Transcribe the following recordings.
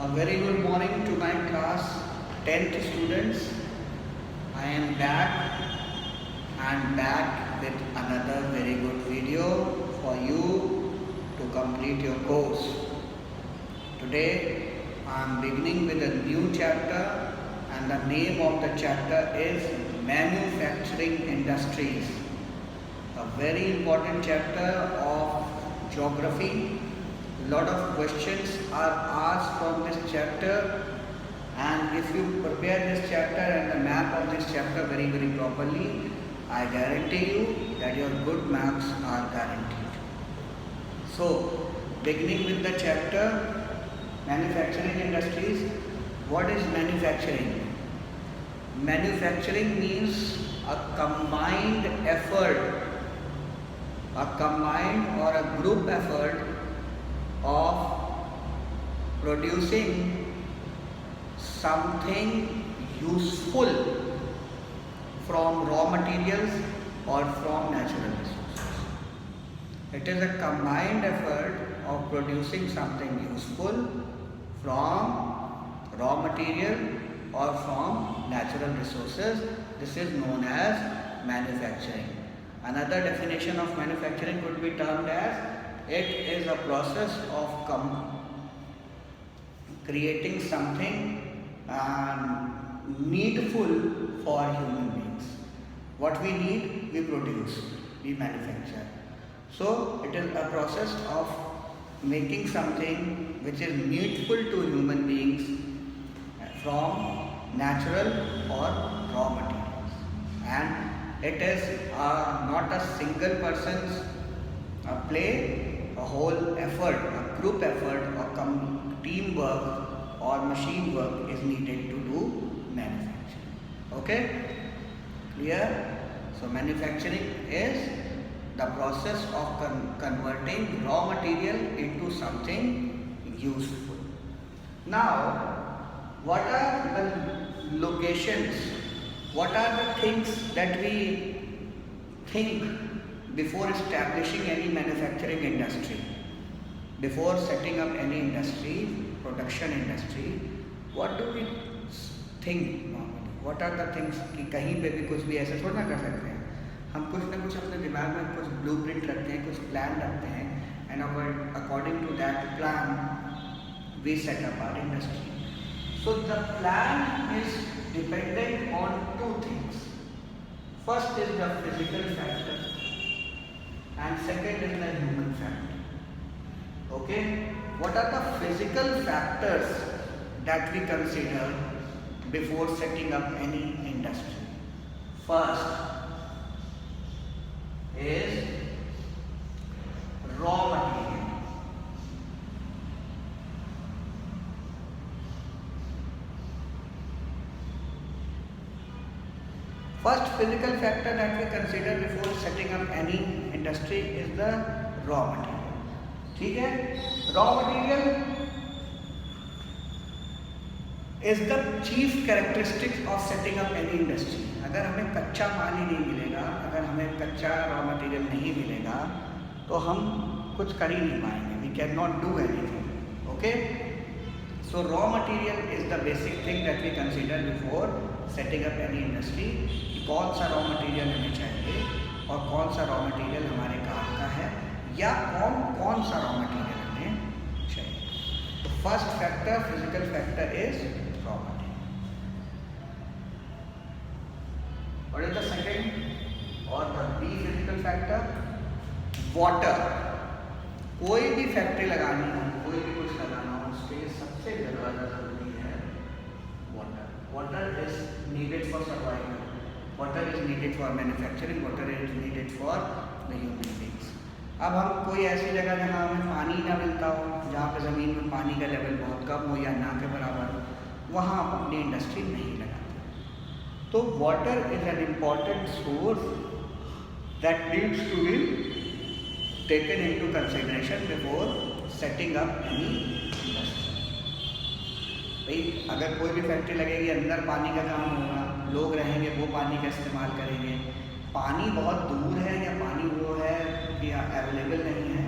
A very good morning to my class 10th students. I am back and back with another very good video for you to complete your course. Today I am beginning with a new chapter, and the name of the chapter is Manufacturing Industries. A very important chapter of geography. Lot of questions are asked from this chapter, and if you prepare this chapter and the map of this chapter very properly, I guarantee you that your good marks are guaranteed. So, beginning with the chapter Manufacturing Industries. What is manufacturing? Manufacturing means a combined effort, a combined or a group effort of producing something useful from raw materials or from natural resources. It is a combined effort of producing something useful from raw material or from natural resources. This is known as manufacturing. Another definition of manufacturing could be termed as it is a process of creating something needful for human beings. What we need, we produce, we manufacture. So it is a process of making something which is needful to human beings from natural or raw materials. And it is not a single person's play. A whole effort, a group effort, or teamwork or machine work is needed to do manufacturing. Okay? Clear? So manufacturing is the process of converting raw material into something useful. Now, what are the locations? What are the things that we think before establishing any manufacturing industry? Before setting up any industry, production industry, what do we think normally? What are the things कि कहीं पे भी कुछ भी ऐसा थोड़ा ना कर सकते हैं. हम कुछ ना कुछ अपने दिमाग में कुछ ब्लूप्रिंट रखते हैं, कुछ प्लान रखते हैं, and according to that plan we set up our industry. So the plan is dependent on two things. First is the physical factor, and second is the human factor. Okay? What are the physical factors that we consider before setting up any industry? First is raw material. First physical factor that we consider before setting up any industry is the raw material. ठीक है? Raw material is the chief characteristic of setting up any industry. अगर हमें कच्चा माल ही नहीं मिलेगा, अगर हमें कच्चा raw material नहीं मिलेगा, तो हम कुछ कर ही नहीं पाएंगे. We cannot do anything. Okay? So raw material is the basic thing that we consider before setting up any industry. कौन सा रॉ मटेरियल हमें चाहिए और कौन सा रॉ मटेरियल हमारे काम का है, या कौन सा रॉ मटेरियल हमें चाहिए. First factor, physical factor is raw material. What is the second और the B physical factor? Water. कोई भी फैक्ट्री लगानी हो, कोई भी कुछ लगाना हो, उसके लिए सबसे ज़्यादा जरूरी है water. Water is needed for survival. Water is needed for manufacturing. Water is needed for the human beings. अब हम कोई ऐसी जगह जहाँ हमें पानी ना मिलता हो, जहाँ पे ज़मीन में पानी का लेवल बहुत कम हो या ना के बराबर हो, वहाँ आप अपनी इंडस्ट्री नहीं लगाते. तो water is an important source that needs to be taken into consideration before setting up any industry. भाई अगर कोई भी फैक्ट्री लगेगी, अंदर पानी का काम होगा, लोग रहेंगे, वो पानी का इस्तेमाल करेंगे. पानी बहुत दूर है या पानी वो है या अवेलेबल नहीं है,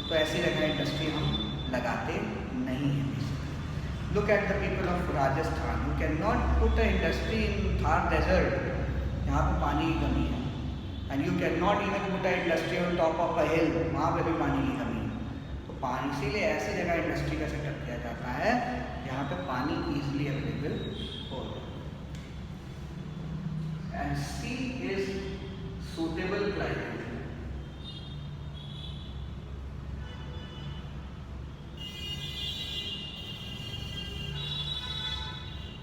तो ऐसी जगह इंडस्ट्री हम लगाते नहीं हैं. Look at the people of Rajasthan. You cannot put an industry in Thar desert. यहाँ पे पानी की कमी है. And you cannot even put an industry on top of a hill. वहाँ पे भी पानी की कमी है. तो पानी, इसीलिए ऐसी जगह इंडस्ट्री का सेटअप किया जाता है जहाँ पे पानी easily available हो जाए. And C is suitable climate.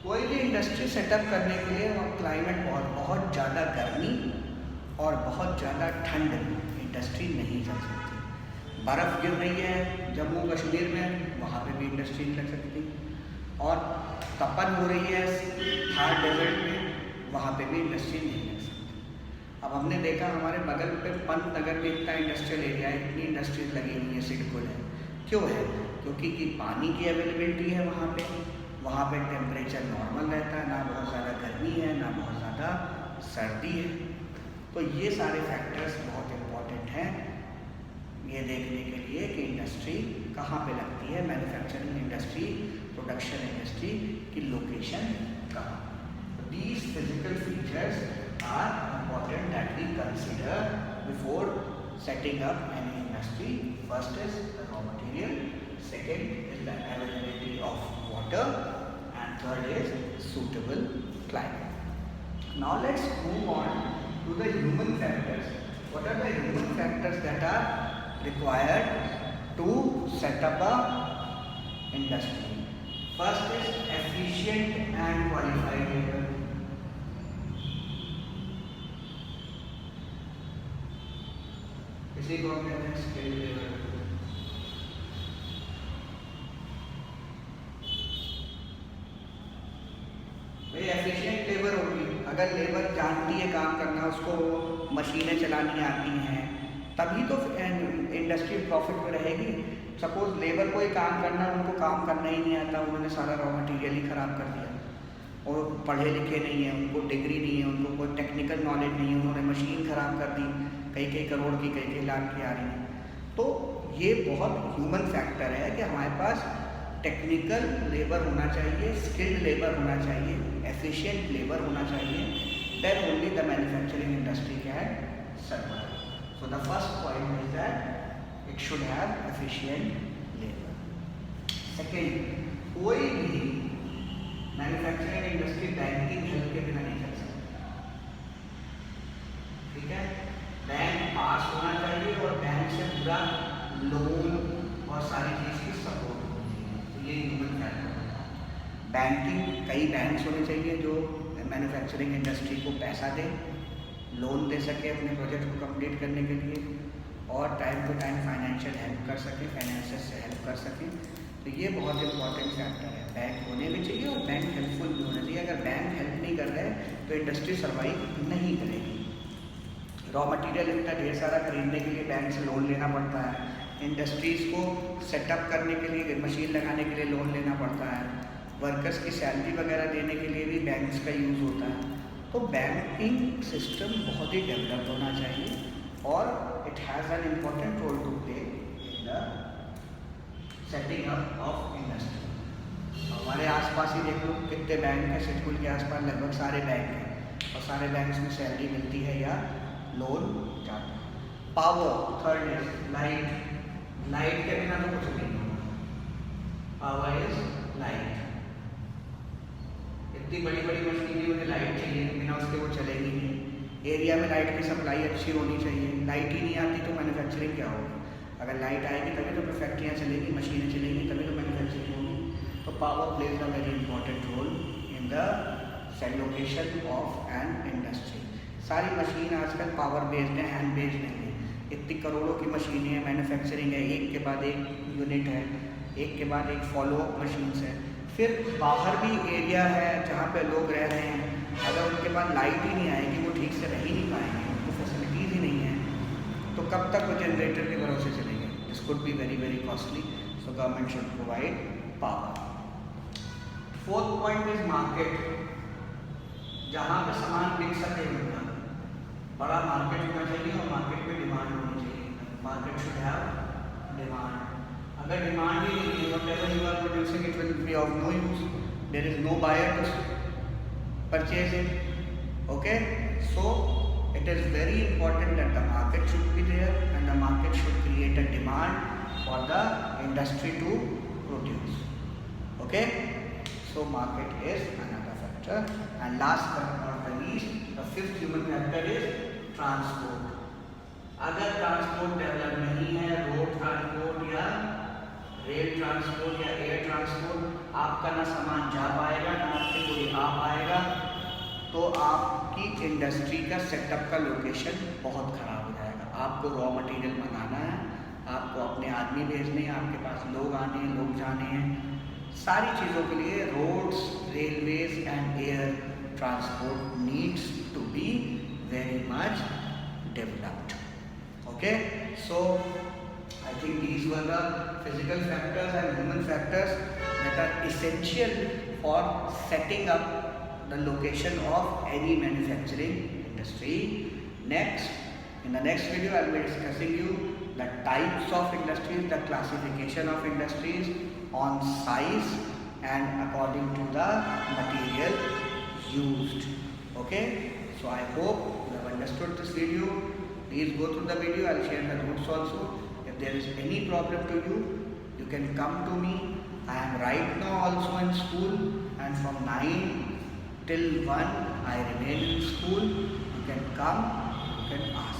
कोई भी इंडस्ट्री सेटअप करने के लिए वो क्लाइमेट बहुत ज़्यादा गर्मी और बहुत ज़्यादा ठंड इंडस्ट्री नहीं चल सकती. बर्फ़ गिर रही है जम्मू कश्मीर में, वहाँ पे भी इंडस्ट्री नहीं लग सकती. और तपन हो रही है थार डेजर्ट में, वहाँ पे भी इंडस्ट्री नहीं लग सकती. अब हमने देखा हमारे बगल पे पंतनगर में इतना इंडस्ट्रियल एरिया है, इतनी इंडस्ट्रीज लगी हुई है, सिडको है. क्यों है? क्योंकि कि पानी की अवेलेबिलिटी है वहाँ पे टेम्परेचर नॉर्मल रहता है, ना बहुत ज़्यादा गर्मी है ना बहुत ज़्यादा सर्दी है. तो ये सारे फैक्टर्स बहुत इम्पॉर्टेंट हैं ये देखने के लिए कि इंडस्ट्री कहाँ पे लगती है, मैन्युफैक्चरिंग इंडस्ट्री, प्रोडक्शन इंडस्ट्री की लोकेशन कहाँ. These physical features are important that we consider before setting up any industry. First is the raw material, second is the availability of water, and third is suitable climate. Now let's move on to the human factors. What are the human factors that are required to set up a industry? First is efficient and qualified labor. इसी को कहते हैं skilled labour. भाई efficient labour होगी, अगर labour जानती है काम करना, उसको मशीनें चलानी आती हैं, तभी तो इंडस्ट्री प्रॉफिट में रहेगी. सपोज लेबर को ही काम करना, उनको काम करना ही नहीं आता, उन्होंने सारा रॉ मटेरियल ही ख़राब कर दिया, और पढ़े लिखे नहीं हैं, उनको डिग्री नहीं है, उनको कोई टेक्निकल नॉलेज नहीं है, उन्होंने मशीन ख़राब कर दी, कई करोड़ की कई लाख की आ रही है. तो ये बहुत ह्यूमन फैक्टर है कि हमारे पास टेक्निकल लेबर होना चाहिए, स्किल्ड लेबर होना चाहिए, एफिशिएंट लेबर होना चाहिए. Then only the manufacturing industry can survive. So the first point is that it should have efficient labour. Second, कोई भी मैन्युफैक्चरिंग इंडस्ट्री बैंकिंग हेल्प के बिना नहीं चल सकती. ठीक है, बैंक पास होना चाहिए और बैंक से पूरा लोन और सारी चीज़ की सपोर्ट होनी चाहिए. तो ये ह्यूमन फैक्टर है. बैंकिंग, कई बैंक्स होने चाहिए जो मैन्युफैक्चरिंग इंडस्ट्री को पैसा दे, लोन दे सके अपने प्रोजेक्ट को कंप्लीट करने के लिए, और time to time financial help कर सके, फाइनेंशियल से हेल्प कर सके. तो ये बहुत इंपॉर्टेंट फैक्टर है. बैंक होने भी चाहिए और बैंक हेल्पफुल भी होना चाहिए. अगर बैंक हेल्प नहीं कर रहे तो इंडस्ट्री सर्वाइव नहीं करेगी. रॉ मटेरियल इतना ढेर सारा खरीदने के लिए बैंक से लोन लेना पड़ता है, इंडस्ट्रीज़ को सेटअप करने के लिए, मशीन लगाने के लिए लोन लेना पड़ता है, वर्कर्स की सैलरी वगैरह देने के लिए भी बैंक्स का यूज़ होता है. तो बैंकिंग सिस्टम बहुत ही डेवलप होना चाहिए और it has an important role to play in the setting up of industry. हमारे आसपास ही देख लो कितने बैंक हैं, सिडकुल के आसपास लगभग सारे बैंक हैं, और सारे बैंक्स में सैलरी मिलती है या लोन जाता है. Power, third is light. Light के बिना तो कुछ नहीं होगा. Power is light. इतनी बड़ी बड़ी मशीनें, उन्हें लाइट चाहिए, बिना उसके वो चलेगी नहीं. एरिया में लाइट की सप्लाई अच्छी होनी चाहिए. लाइट ही नहीं आती तो मैन्युफैक्चरिंग क्या होगी? अगर लाइट आएगी तभी तो फैक्ट्रियाँ चलेगी, मशीनें चलेंगी, तभी तो मैन्युफैक्चरिंग होगी. तो power plays a very important role in the location of an industry. सारी मशीन आजकल पावर बेस्ड है, हैंड बेस्ड नहीं है. इतनी करोड़ों की मशीनें हैं, मैन्युफैक्चरिंग है, एक के बाद एक यूनिट है, एक के बाद एक फॉलो अप मशीन्स है. फिर बाहर भी एरिया है जहाँ पे लोग रह रहे हैं, अगर उनके पास लाइट ही नहीं आएगी, वो ठीक से रह ही नहीं पाएंगे, उनको फैसिलिटीज़ ही नहीं है, तो कब तक वो जनरेटर के भरोसे चलेंगे? This could be very very costly. So government should provide power. Fourth point is market. जहाँ पे सामान बिक सके उनका बड़ा मार्केट होना चाहिए और मार्केट में डिमांड होनी चाहिए. Market should have demand. अगर डिमांड ही नहीं है, whatever you are producing, it will be of no use. There is no buyer to purchase it. Okay, so it is very important that the market should be there and the market should create a demand for the industry to produce. Okay, so market is another factor. And last but not the least, the fifth human factor is transport. अगर transport develop नहीं है, road transport या rail transport या air transport, आपका ना सामान जा पाएगा ना आपसे कोई आ पाएगा, तो आपकी इंडस्ट्री का सेटअप का लोकेशन बहुत ख़राब हो जाएगा। आपको रॉ मटेरियल मंगाना है, आपको अपने आदमी भेजने हैं, आपके पास लोग आने हैं, लोग जाने हैं, सारी चीज़ों के लिए roads, railways and air transport needs to be very much developed. Okay, so I think these were the physical factors and human factors that are essential for setting up the location of any manufacturing industry. Next, in the next video, I will be discussing you the types of industries, the classification of industries on size and according to the material used. Okay, so I hope you have understood this video. Please go through the video. I will share the notes also. If there is any problem to you, you can come to me. I am right now also in school, and from 9 till 1 I remain in school. You can come, you can ask.